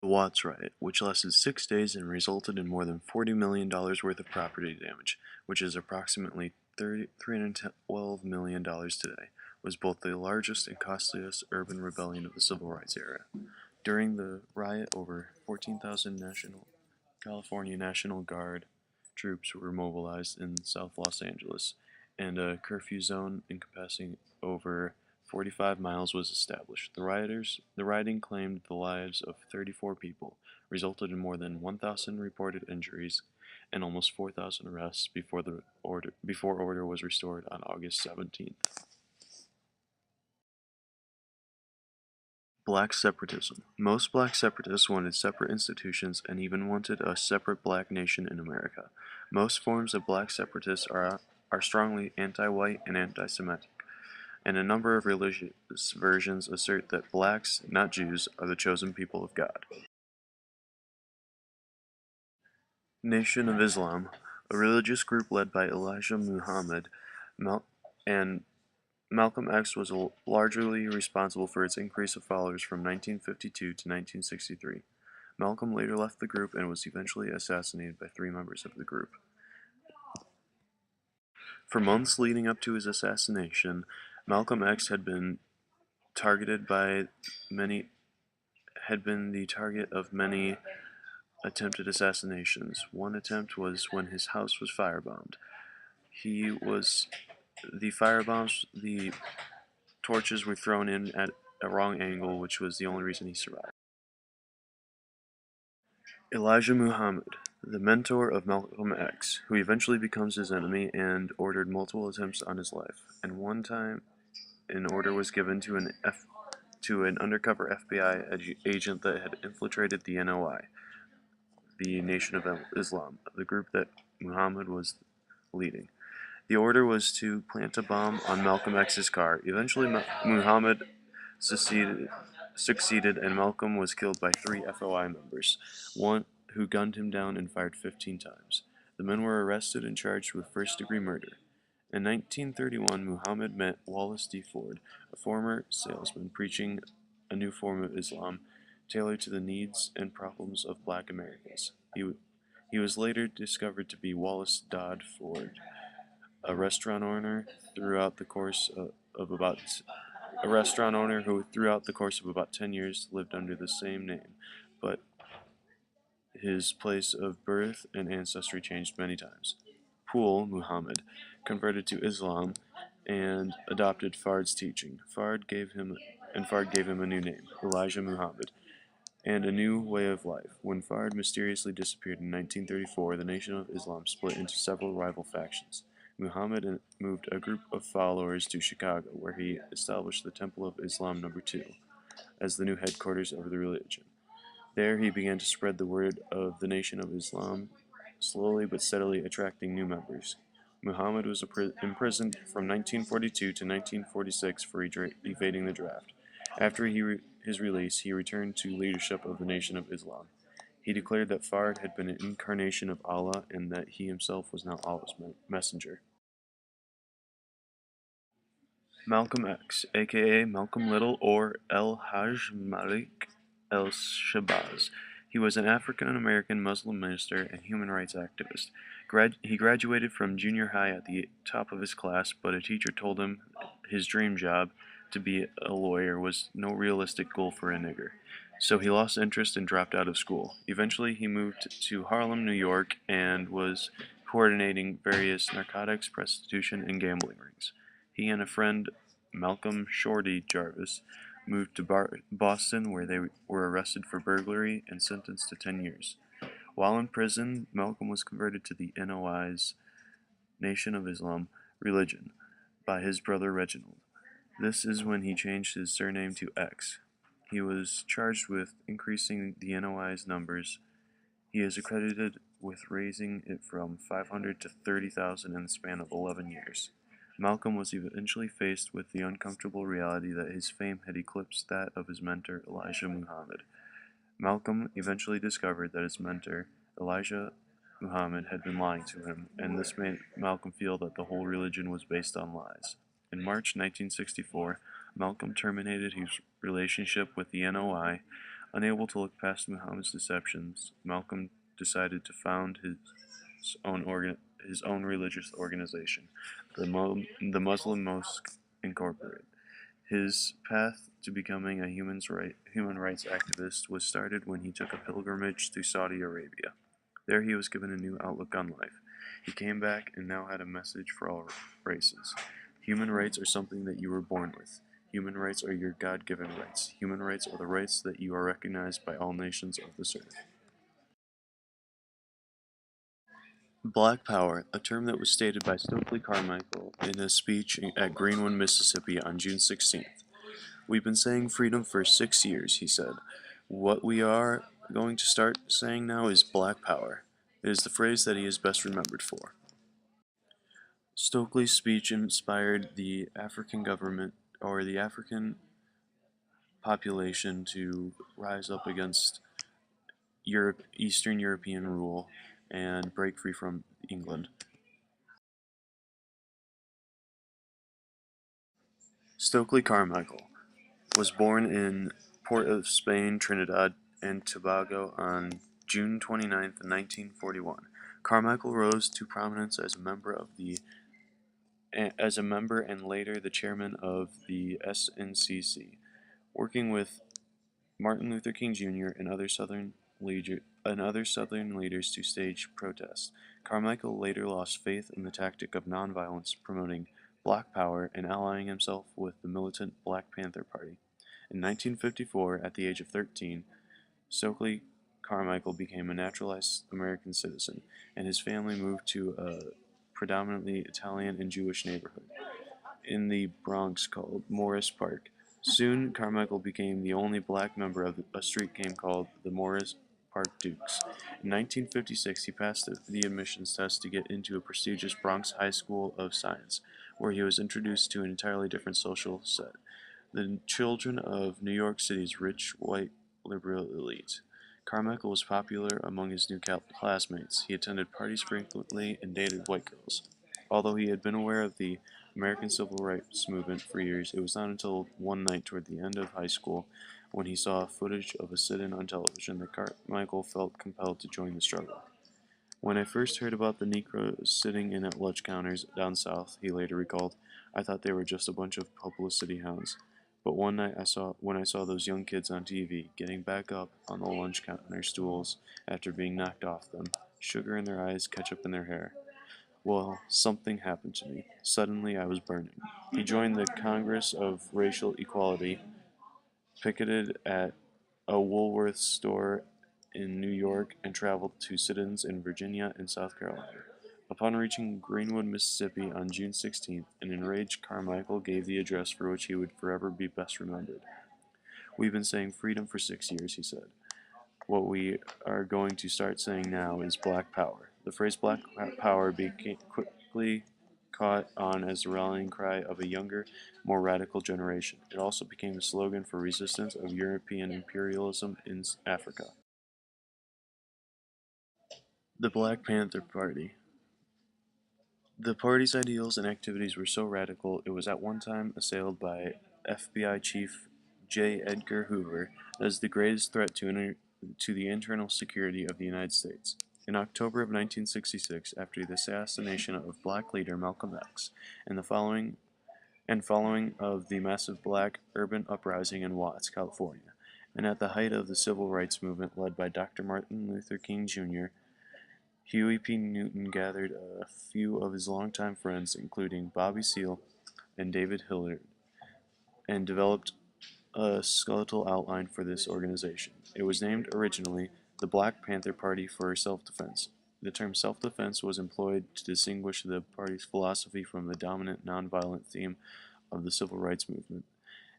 The Watts riot, which lasted 6 days and resulted in more than $40 million worth of property damage, which is approximately $312 million today, was both the largest and costliest urban rebellion of the Civil Rights era. During the riot, over 14,000 California National Guard troops were mobilized in South Los Angeles, and a curfew zone encompassing over 45 miles was established. The rioting claimed the lives of 34 people, resulted in more than 1,000 reported injuries, and almost 4,000 arrests before order was restored on August 17th. Black separatism. Most black separatists wanted separate institutions and even wanted a separate black nation in America. Most forms of black separatists are strongly anti-white and anti-Semitic, and a number of religious versions assert that blacks, not Jews, are the chosen people of God. Nation of Islam, a religious group led by Elijah Muhammad and Malcolm X was largely responsible for its increase of followers from 1952 to 1963. Malcolm later left the group and was eventually assassinated by 3 members of the group. For months leading up to his assassination, Malcolm X had been the target of many attempted assassinations. One attempt was when his house was firebombed. The torches were thrown in at a wrong angle, which was the only reason he survived. Elijah Muhammad, the mentor of Malcolm X, who eventually becomes his enemy and ordered multiple attempts on his life. And one time, an order was given to an undercover FBI agent that had infiltrated the NOI, the Nation of Islam, the group that Muhammad was leading. The order was to plant a bomb on Malcolm X's car. Eventually, Muhammad succeeded, and Malcolm was killed by 3 FOI members, one who gunned him down and fired 15 times. The men were arrested and charged with first-degree murder. In 1931, Muhammad met Wallace D. Ford, a former salesman preaching a new form of Islam tailored to the needs and problems of black Americans. He was later discovered to be Wallace Dodd Ford, a restaurant owner who throughout the course of about 10 years lived under the same name, but his place of birth and ancestry changed many times. Poole Muhammad converted to Islam and adopted Fard's teaching. Fard gave him a new name, Elijah Muhammad, and a new way of life. When Fard mysteriously disappeared in 1934, the Nation of Islam split into several rival factions. Muhammad moved a group of followers to Chicago, where he established the Temple of Islam No. 2 as the new headquarters of the religion. There he began to spread the word of the Nation of Islam, slowly but steadily attracting new members. Muhammad was imprisoned from 1942 to 1946 for evading the draft. After his release, he returned to leadership of the Nation of Islam. He declared that Fard had been an incarnation of Allah and that he himself was now Allah's messenger. Malcolm X, aka Malcolm Little or El Hajj Malik El Shabazz. He was an African-American Muslim minister and human rights activist. He graduated from junior high at the top of his class, but a teacher told him his dream job, to be a lawyer, was no realistic goal for a nigger. So he lost interest and dropped out of school. Eventually, he moved to Harlem, New York, and was coordinating various narcotics, prostitution, and gambling rings. He and a friend, Malcolm Shorty Jarvis, moved to Boston, where they were arrested for burglary and sentenced to 10 years. While in prison, Malcolm was converted to the NOI's Nation of Islam religion by his brother Reginald. This is when he changed his surname to X. He was charged with increasing the NOI's numbers. He is accredited with raising it from 500 to 30,000 in the span of 11 years. Malcolm was eventually faced with the uncomfortable reality that his fame had eclipsed that of his mentor, Elijah Muhammad. Malcolm eventually discovered that his mentor, Elijah Muhammad, had been lying to him, and this made Malcolm feel that the whole religion was based on lies. In March 1964, Malcolm terminated his relationship with the NOI Unable to look past Muhammad's deceptions, Malcolm decided to found his own religious organization, the Muslim Mosque Incorporated. His path to becoming a human rights activist was started when he took a pilgrimage to Saudi Arabia. There he was given a new outlook on life. He came back and now had a message for all races. Human rights are something that you were born with. Human rights are your God-given rights. Human rights are the rights that you are recognized by all nations of this earth. Black Power, a term that was stated by Stokely Carmichael in a speech at Greenwood, Mississippi on June 16th. We've been saying freedom for 6 years, he said. What we are going to start saying now is Black Power. It is the phrase that he is best remembered for. Stokely's speech inspired the African government, or the African population, to rise up against Eastern European rule and break free from England. Stokely Carmichael was born in Port of Spain, Trinidad and Tobago on June 29, 1941. Carmichael rose to prominence as a member and later the chairman of the SNCC, working with Martin Luther King Jr. and other Southern leaders to stage protests. Carmichael later lost faith in the tactic of nonviolence, promoting Black Power and allying himself with the militant Black Panther Party. In 1954, at the age of 13, Stokely Carmichael became a naturalized American citizen, and his family moved to a predominantly Italian and Jewish neighborhood in the Bronx called Morris Park. Soon, Carmichael became the only black member of a street game called the Morris Park Dukes. In 1956, he passed the admissions test to get into a prestigious Bronx High School of Science, where he was introduced to an entirely different social set, the children of New York City's rich, white, liberal elite. Carmichael was popular among his new classmates. He attended parties frequently and dated white girls. Although he had been aware of the American Civil Rights Movement for years, it was not until one night toward the end of high school, when he saw footage of a sit-in on television, that Carmichael felt compelled to join the struggle. When I first heard about the Negroes sitting in at lunch counters down south, he later recalled, I thought they were just a bunch of publicity hounds. But one night when I saw those young kids on TV getting back up on the lunch counter stools after being knocked off them, sugar in their eyes, ketchup in their hair. Well, something happened to me. Suddenly I was burning. He joined the Congress of Racial Equality, picketed at a Woolworths store in New York, and traveled to sit-ins in Virginia and South Carolina. Upon reaching Greenwood, Mississippi on June 16th, an enraged Carmichael gave the address for which he would forever be best remembered. We've been saying freedom for 6 years, he said. What we are going to start saying now is Black Power. The phrase Black Power became quickly caught on as the rallying cry of a younger, more radical generation. It also became a slogan for resistance of European imperialism in Africa. The Black Panther Party. The party's ideals and activities were so radical it was at one time assailed by FBI Chief J. Edgar Hoover as the greatest threat to the internal security of the United States. In October of 1966, after the assassination of black leader Malcolm X, and following of the massive black urban uprising in Watts, California, and at the height of the civil rights movement led by Dr. Martin Luther King Jr., Huey P. Newton gathered a few of his longtime friends, including Bobby Seale and David Hilliard, and developed a skeletal outline for this organization. It was named originally the Black Panther Party for Self-Defense. The term self-defense was employed to distinguish the party's philosophy from the dominant nonviolent theme of the civil rights movement,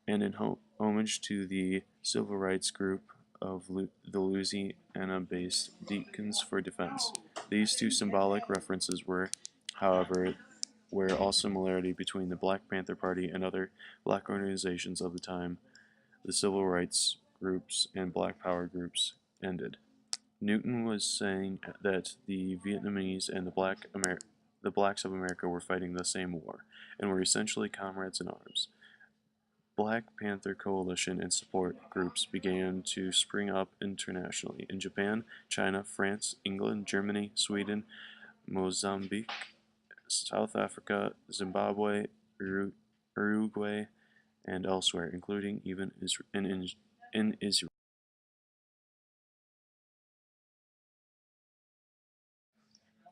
and in homage to the civil rights group of the Louisiana-based Deacons for Defense. These two symbolic references were, however, where all similarity between the Black Panther Party and other black organizations of the time, the civil rights groups and black power groups, ended. Newton was saying that the Vietnamese and the blacks of America were fighting the same war, and were essentially comrades in arms. Black Panther Coalition and support groups began to spring up internationally in Japan, China, France, England, Germany, Sweden, Mozambique, South Africa, Zimbabwe, Uruguay, and elsewhere, including even in Israel.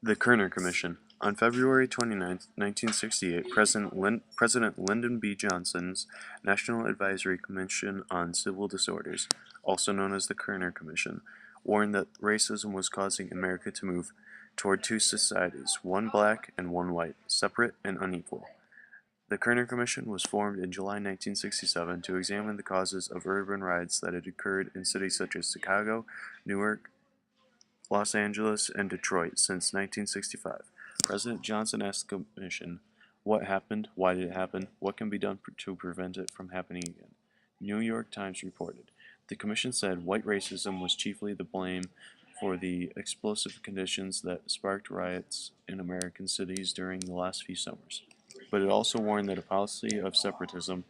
The Kerner Commission. On February 29, 1968, President Lyndon B. Johnson's National Advisory Commission on Civil Disorders, also known as the Kerner Commission, warned that racism was causing America to move toward two societies, one black and one white, separate and unequal. The Kerner Commission was formed in July 1967 to examine the causes of urban riots that had occurred in cities such as Chicago, Newark, Los Angeles, and Detroit since 1965. President Johnson asked the Commission, what happened, why did it happen, what can be done to prevent it from happening again. New York Times reported, the Commission said white racism was chiefly the blame for the explosive conditions that sparked riots in American cities during the last few summers. But it also warned that a policy of separatism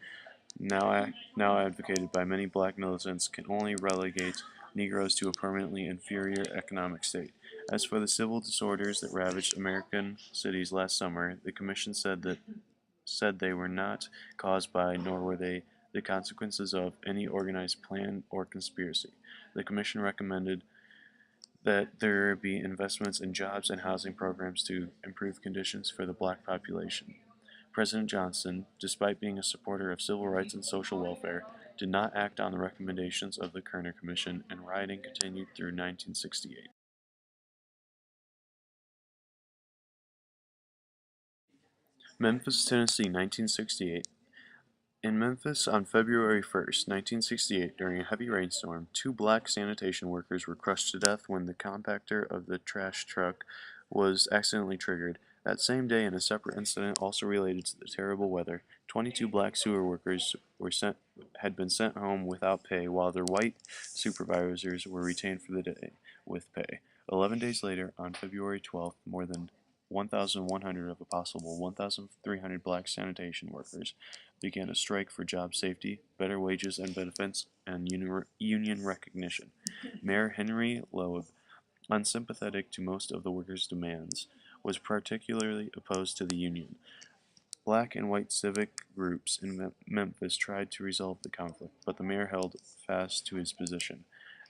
now advocated by many black militants can only relegate Negroes to a permanently inferior economic state. As for the civil disorders that ravaged American cities last summer, the Commission said they were not caused by, nor were they the consequences of, any organized plan or conspiracy. The Commission recommended that there be investments in jobs and housing programs to improve conditions for the black population. President Johnson, despite being a supporter of civil rights and social welfare, did not act on the recommendations of the Kerner Commission, and rioting continued through 1968. Memphis, Tennessee, 1968. In Memphis, on February 1st, 1968, during a heavy rainstorm, two black sanitation workers were crushed to death when the compactor of the trash truck was accidentally triggered. That same day, in a separate incident also related to the terrible weather, 22 black sewer workers had been sent home without pay, while their white supervisors were retained for the day with pay. 11 days later, on February 12th, more than 1,100 of a possible 1,300 black sanitation workers began a strike for job safety, better wages and benefits, and union recognition. Mayor Henry Loeb, unsympathetic to most of the workers' demands, was particularly opposed to the union. Black and white civic groups in Memphis tried to resolve the conflict, but the mayor held fast to his position.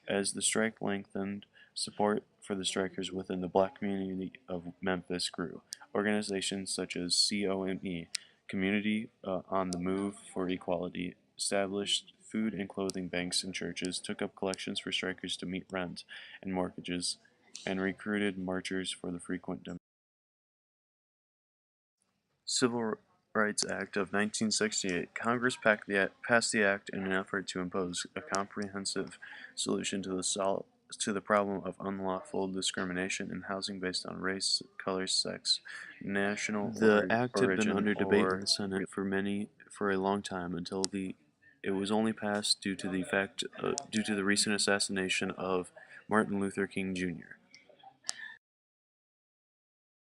As the strike lengthened, support for the strikers within the black community of Memphis grew. Organizations such as COME, Community on the Move for Equality, established food and clothing banks in churches, took up collections for strikers to meet rent and mortgages, and recruited marchers for the frequent demonstrations. Civil Rights Act of 1968. Congress passed the act in an effort to impose a comprehensive solution to the problem of unlawful discrimination in housing based on race, color, sex, national The act had been under debate in the Senate for a long time until it was only passed due to the recent assassination of Martin Luther King Jr.